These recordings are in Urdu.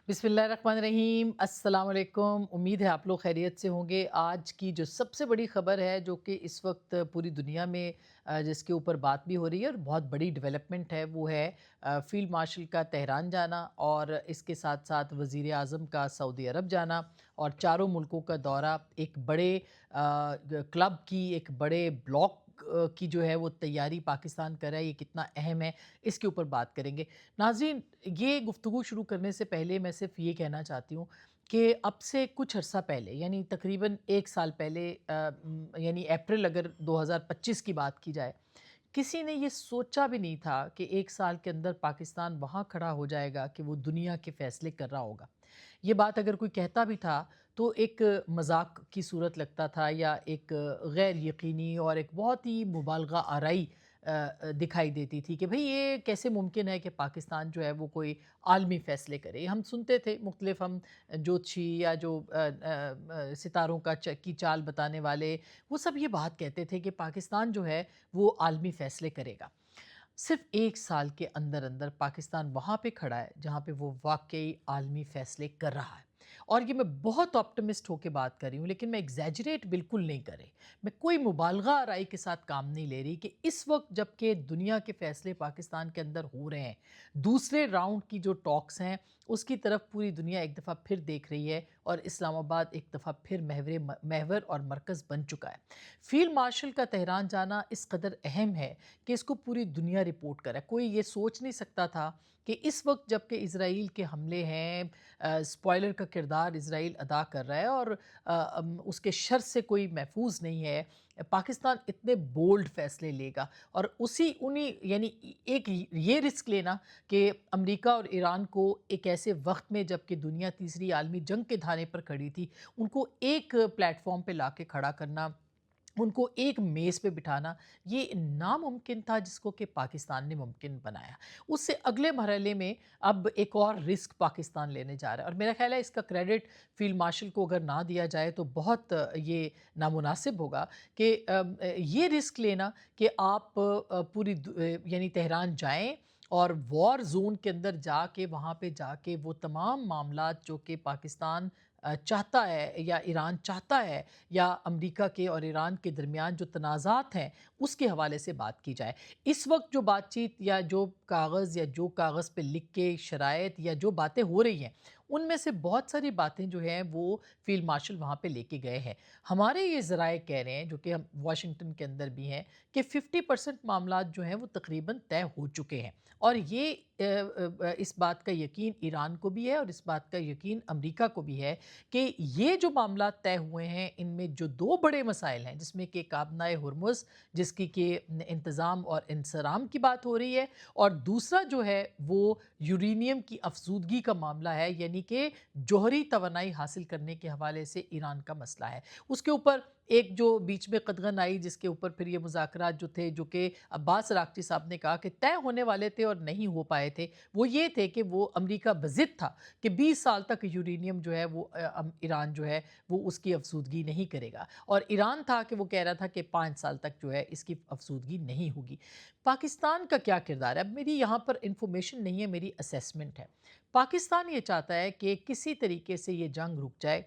بسم اللہ الرحمن الرحیم، السلام علیکم۔ امید ہے آپ لوگ خیریت سے ہوں گے۔ آج کی جو سب سے بڑی خبر ہے جو کہ اس وقت پوری دنیا میں جس کے اوپر بات بھی ہو رہی ہے اور بہت بڑی ڈیولپمنٹ ہے، وہ ہے فیلڈ مارشل کا تہران جانا، اور اس کے ساتھ ساتھ وزیر اعظم کا سعودی عرب جانا، اور چاروں ملکوں کا دورہ ایک بڑے کلب کی، ایک بڑے بلاک کی جو ہے وہ تیاری پاکستان کر رہا ہے۔ یہ کتنا اہم ہے، اس کے اوپر بات کریں گے۔ ناظرین، یہ گفتگو شروع کرنے سے پہلے میں صرف یہ کہنا چاہتی ہوں کہ اب سے کچھ عرصہ پہلے، یعنی تقریباً 1 سال پہلے، یعنی اپریل اگر 2025 کی بات کی جائے، کسی نے یہ سوچا بھی نہیں تھا کہ 1 سال کے اندر پاکستان وہاں کھڑا ہو جائے گا کہ وہ دنیا کے فیصلے کر رہا ہوگا۔ یہ بات اگر کوئی کہتا بھی تھا تو ایک مذاق کی صورت لگتا تھا، یا ایک غیر یقینی اور ایک بہت ہی مبالغہ آرائی دکھائی دیتی تھی کہ بھئی یہ کیسے ممکن ہے کہ پاکستان جو ہے وہ کوئی عالمی فیصلے کرے۔ ہم سنتے تھے مختلف، ہم جوتشی یا جو ستاروں کی چال بتانے والے، وہ سب یہ بات کہتے تھے کہ پاکستان جو ہے وہ عالمی فیصلے کرے گا۔ صرف 1 سال کے اندر اندر پاکستان وہاں پہ کھڑا ہے جہاں پہ وہ واقعی عالمی فیصلے کر رہا ہے۔ اور یہ میں بہت آپٹمسٹ ہو کے بات کر رہی ہوں، لیکن میں ایگزیجریٹ بالکل نہیں کر رہی، میں کوئی مبالغہ آرائی کے ساتھ کام نہیں لے رہی کہ اس وقت جب کہ دنیا کے فیصلے پاکستان کے اندر ہو رہے ہیں، دوسرے راؤنڈ کی جو ٹاکس ہیں اس کی طرف پوری دنیا ایک دفعہ پھر دیکھ رہی ہے، اور اسلام آباد ایک دفعہ پھر محور اور مرکز بن چکا ہے۔ فیلڈ مارشل کا تہران جانا اس قدر اہم ہے کہ اس کو پوری دنیا رپورٹ کرے۔ کوئی یہ سوچ نہیں سکتا تھا کہ اس وقت جب کہ اسرائیل کے حملے ہیں، سپوائلر کا کردار اسرائیل ادا کر رہا ہے، اور اس کے شر سے کوئی محفوظ نہیں ہے، پاکستان اتنے بولڈ فیصلے لے گا۔ اور یعنی ایک یہ رسک لینا کہ امریکہ اور ایران کو ایک ایسے وقت میں جب کہ دنیا تیسری عالمی جنگ کے دھانے پر کھڑی تھی، ان کو ایک پلیٹ فارم پہ لا کے کھڑا کرنا، ان کو ایک میز پہ بٹھانا، یہ ناممکن تھا، جس کو کہ پاکستان نے ممکن بنایا۔ اس سے اگلے مرحلے میں اب ایک اور رسک پاکستان لینے جا رہا ہے، اور میرا خیال ہے اس کا کریڈٹ فیلڈ مارشل کو اگر نہ دیا جائے تو بہت یہ نامناسب ہوگا کہ یہ رسک لینا کہ آپ یعنی تہران جائیں اور وار زون کے اندر جا کے، وہاں پہ جا کے وہ تمام معاملات جو کہ پاکستان چاہتا ہے یا ایران چاہتا ہے، یا امریکہ کے اور ایران کے درمیان جو تنازعات ہیں اس کے حوالے سے بات کی جائے۔ اس وقت جو بات چیت یا جو کاغذ پہ لکھ کے شرائط یا جو باتیں ہو رہی ہیں، ان میں سے بہت ساری باتیں جو ہیں وہ فیلڈ مارشل وہاں پہ لے کے گئے ہیں۔ ہمارے یہ ذرائع کہہ رہے ہیں، جو کہ ہم واشنگٹن کے اندر بھی ہیں، کہ 50% معاملات جو ہیں وہ تقریباً طے ہو چکے ہیں، اور یہ اس بات کا یقین ایران کو بھی ہے اور اس بات کا یقین امریکہ کو بھی ہے کہ یہ جو معاملات طے ہوئے ہیں، ان میں جو 2 بڑے مسائل ہیں، جس میں کہ کابنۂ ہرمز، جس کی کہ انتظام اور انصرام کی بات ہو رہی ہے، اور دوسرا جو ہے وہ یورینیم کی افزودگی کا معاملہ ہے، یعنی کہ جوہری توانائی حاصل کرنے کے حوالے سے ایران کا مسئلہ ہے۔ اس کے اوپر ایک جو بیچ میں قدغن آئی، جس کے اوپر پھر یہ مذاکرات جو تھے، جو کہ عباس راکچی صاحب نے کہا کہ طے ہونے والے تھے اور نہیں ہو پائے تھے، وہ یہ تھے کہ وہ امریکہ بضد تھا کہ 20 سال تک یورینیم جو ہے وہ ایران جو ہے وہ اس کی افزودگی نہیں کرے گا، اور ایران تھا کہ وہ کہہ رہا تھا کہ 5 سال تک جو ہے اس کی افزودگی نہیں ہوگی۔ پاکستان کا کیا کردار ہے؟ اب میری یہاں پر انفارمیشن نہیں ہے، میری اسیسمنٹ ہے۔ پاکستان یہ چاہتا ہے کہ کسی طریقے سے یہ جنگ رک جائے،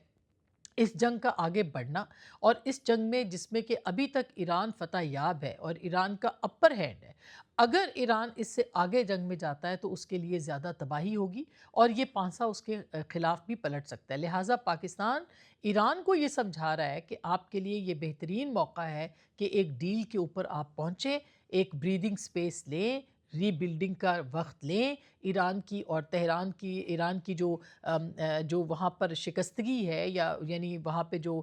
اس جنگ کا آگے بڑھنا، اور اس جنگ میں جس میں کہ ابھی تک ایران فتح یاب ہے اور ایران کا اپر ہینڈ ہے، اگر ایران اس سے آگے جنگ میں جاتا ہے تو اس کے لیے زیادہ تباہی ہوگی، اور یہ پانسا اس کے خلاف بھی پلٹ سکتا ہے۔ لہٰذا پاکستان ایران کو یہ سمجھا رہا ہے کہ آپ کے لیے یہ بہترین موقع ہے کہ ایک ڈیل کے اوپر آپ پہنچیں، ایک بریدنگ سپیس لیں، ری بلڈنگ کا وقت لیں، ایران کی اور تہران کی، ایران کی جو وہاں پر شکستگی ہے، یا یعنی وہاں پہ جو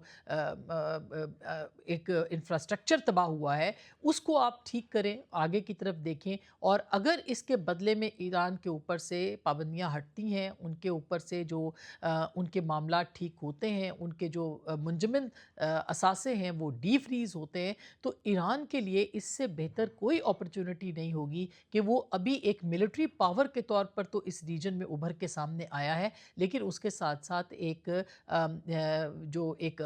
ایک انفراسٹرکچر تباہ ہوا ہے، اس کو آپ ٹھیک کریں، آگے کی طرف دیکھیں، اور اگر اس کے بدلے میں ایران کے اوپر سے پابندیاں ہٹتی ہیں، ان کے اوپر سے جو ان کے معاملات ٹھیک ہوتے ہیں، ان کے جو منجمد اثاثے ہیں وہ ڈی فریز ہوتے ہیں، تو ایران کے لیے اس سے بہتر کوئی اپرچونٹی نہیں ہوگی کہ وہ ابھی ایک ملٹری پاور کے طور پر تو اس ریجن میں ابھر کے سامنے آیا ہے، لیکن اس کے ساتھ ساتھ ایک جو ایک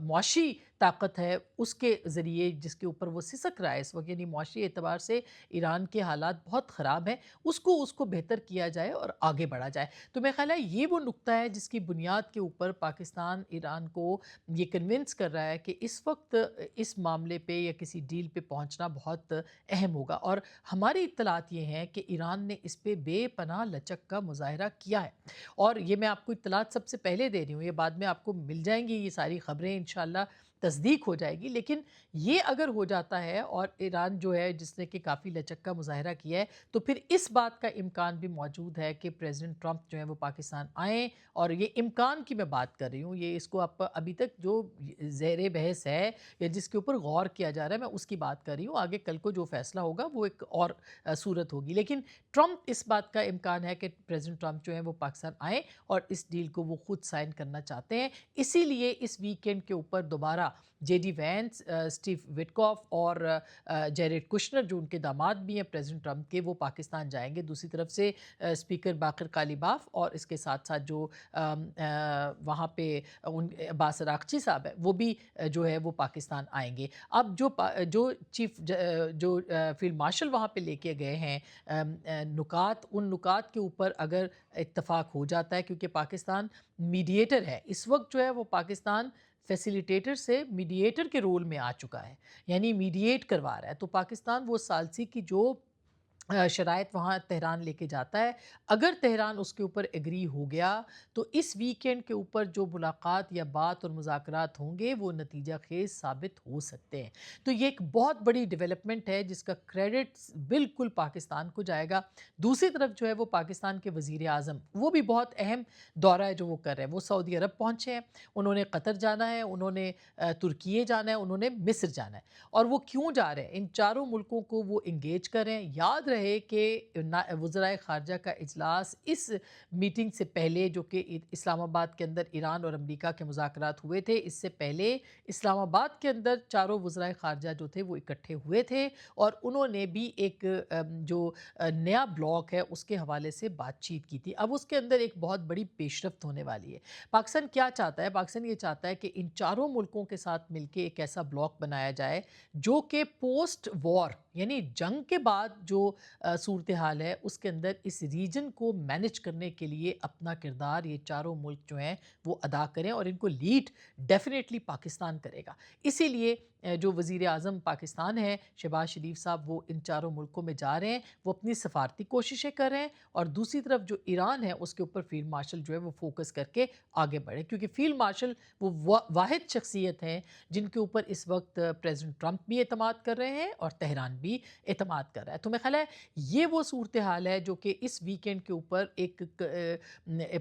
معاشی طاقت ہے اس کے ذریعے جس کے اوپر وہ سسک رہا ہے اس وقت، یعنی معاشی اعتبار سے ایران کے حالات بہت خراب ہیں، اس کو بہتر کیا جائے اور آگے بڑھا جائے۔ تو میرا خیال ہے یہ وہ نقطہ ہے جس کی بنیاد کے اوپر پاکستان ایران کو یہ کنونس کر رہا ہے کہ اس وقت اس معاملے پہ یا کسی ڈیل پہ پہنچنا بہت اہم ہوگا، اور ہماری اطلاعات یہ ہیں کہ ایران نے اس پہ بے پناہ لچک کا مظاہرہ کیا ہے، اور یہ میں آپ کو اطلاعات سب سے پہلے دے رہی ہوں، یہ بعد میں آپ کو مل جائیں گی یہ ساری خبریں انشاءاللہ تصدیق ہو جائے گی، لیکن یہ اگر ہو جاتا ہے اور ایران جو ہے جس نے کہ کافی لچک کا مظاہرہ کیا ہے، تو پھر اس بات کا امکان بھی موجود ہے کہ پریزیڈنٹ ٹرمپ جو ہے وہ پاکستان آئیں، اور یہ امکان کی میں بات کر رہی ہوں، یہ اس کو آپ ابھی تک جو زیر بحث ہے یا جس کے اوپر غور کیا جا رہا ہے میں اس کی بات کر رہی ہوں، آگے کل کو جو فیصلہ ہوگا وہ ایک اور صورت ہوگی، لیکن ٹرمپ اس بات کا امکان ہے کہ پریزیڈنٹ ٹرمپ جو ہے وہ پاکستان آئیں اور اس ڈیل کو وہ خود سائن کرنا چاہتے ہیں، اسی لیے اس ویکینڈ کے اوپر دوبارہ جے ڈی وینس، اسٹیو وٹکاف اور جیریڈ کشنر جو ان کے داماد بھی ہیں پریزیڈنٹ ٹرمپ کے، وہ پاکستان جائیں گے، دوسری طرف سے اسپیکر باقر قالیباف اور اس کے ساتھ ساتھ جو وہاں پہ عباس عراقچی صاحب ہے وہ بھی جو ہے وہ پاکستان آئیں گے۔ اب جو چیف جو فیلڈ مارشل وہاں پہ لے کے گئے ہیں نکات، ان نکات کے اوپر اگر اتفاق ہو جاتا ہے، کیونکہ پاکستان میڈیٹر ہے اس وقت جو ہے وہ پاکستان فیسیلیٹیٹر سے میڈیٹر کے رول میں آ چکا ہے، یعنی میڈیٹ کروا رہا ہے، تو پاکستان وہ ثالثی کی جو شرائط وہاں تہران لے کے جاتا ہے، اگر تہران اس کے اوپر ایگری ہو گیا تو اس ویکینڈ کے اوپر جو ملاقات یا بات اور مذاکرات ہوں گے وہ نتیجہ خیز ثابت ہو سکتے ہیں، تو یہ ایک بہت بڑی ڈیولپمنٹ ہے جس کا کریڈٹ بالکل پاکستان کو جائے گا۔ دوسری طرف جو ہے وہ پاکستان کے وزیر اعظم وہ بھی بہت اہم دورہ ہے جو وہ کر رہے ہیں، وہ سعودی عرب پہنچے ہیں، انہوں نے قطر جانا ہے، انہوں نے ترکیے جانا ہے، انہوں نے مصر جانا ہے، اور وہ کیوں جا رہے ہیں؟ ان چاروں ملکوں کو وہ انگیج کریں۔ یاد رہے کہ وزرائے خارجہ کا اجلاس اس میٹنگ سے پہلے جو کہ اسلام آباد کے اندر ایران اور امریکہ کے مذاکرات ہوئے تھے، اس سے پہلے اسلام آباد کے اندر چاروں وزرائے خارجہ جو تھے وہ اکٹھے ہوئے تھے، اور انہوں نے بھی ایک جو نیا بلاک ہے اس کے حوالے سے بات چیت کی تھی۔ اب اس کے اندر ایک بہت بڑی پیش رفت ہونے والی ہے۔ پاکستان کیا چاہتا ہے؟ پاکستان یہ چاہتا ہے کہ ان چاروں ملکوں کے ساتھ مل کے ایک ایسا بلاک بنایا جائے جو کہ پوسٹ وار یعنی جنگ کے بعد جو صورتحال ہے اس کے اندر اس ریجن کو مینج کرنے کے لیے اپنا کردار یہ چاروں ملک جو ہیں وہ ادا کریں، اور ان کو لیڈ ڈیفینیٹلی پاکستان کرے گا۔ اسی لیے جو وزیر اعظم پاکستان ہے شہباز شریف صاحب وہ ان چاروں ملکوں میں جا رہے ہیں، وہ اپنی سفارتی کوششیں کر رہے ہیں، اور دوسری طرف جو ایران ہے اس کے اوپر فیلڈ مارشل جو ہے وہ فوکس کر کے آگے بڑھے، کیونکہ فیلڈ مارشل وہ واحد شخصیت ہیں جن کے اوپر اس وقت پریزیڈنٹ ٹرمپ بھی اعتماد کر رہے ہیں اور تہران بھی اعتماد کر رہا ہے۔ تو میں خیال ہے یہ وہ صورتحال ہے جو کہ اس ویکینڈ کے اوپر ایک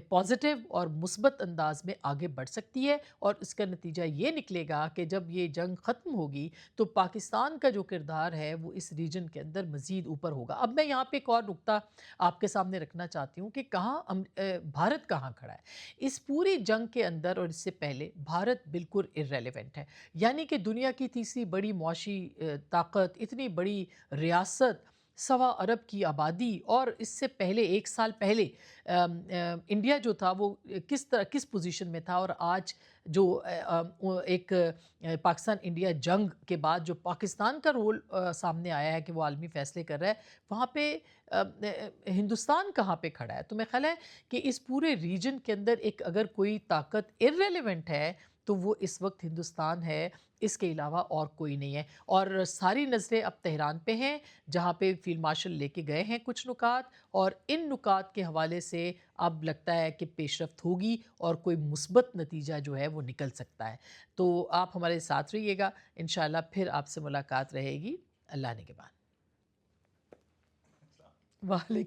پازیٹیو اور مثبت انداز میں آگے بڑھ سکتی ہے، اور اس کا نتیجہ یہ نکلے گا کہ جب یہ جنگ ختم ہوگی تو پاکستان کا جو کردار ہے وہ اس ریجن کے اندر مزید اوپر ہوگا۔ اب میں یہاں پہ ایک اور نقطہ آپ کے سامنے رکھنا چاہتی ہوں کہ بھارت کہاں کھڑا ہے اس پوری جنگ کے اندر، اور اس سے پہلے بھارت بالکل ارریلیونٹ ہے، یعنی کہ دنیا کی تیسری بڑی معاشی طاقت، اتنی بڑی ریاست، 1.25 ارب کی آبادی، اور اس سے پہلے 1 سال پہلے انڈیا جو تھا وہ کس پوزیشن میں تھا، اور آج جو ایک پاکستان انڈیا جنگ کے بعد جو پاکستان کا رول سامنے آیا ہے کہ وہ عالمی فیصلے کر رہا ہے، وہاں پہ ہندوستان کہاں پہ کھڑا ہے؟ تو میں خیال ہے کہ اس پورے ریجن کے اندر ایک اگر کوئی طاقت ارریلیونٹ ہے تو وہ اس وقت ہندوستان ہے، اس کے علاوہ اور کوئی نہیں ہے، اور ساری نظریں اب تہران پہ ہیں جہاں پہ فیلڈ مارشل لے کے گئے ہیں کچھ نکات، اور ان نکات کے حوالے سے اب لگتا ہے کہ پیش رفت ہوگی اور کوئی مثبت نتیجہ جو ہے وہ نکل سکتا ہے۔ تو آپ ہمارے ساتھ رہیے گا، انشاءاللہ پھر آپ سے ملاقات رہے گی۔ اللہ نگہبان۔ وعلیکم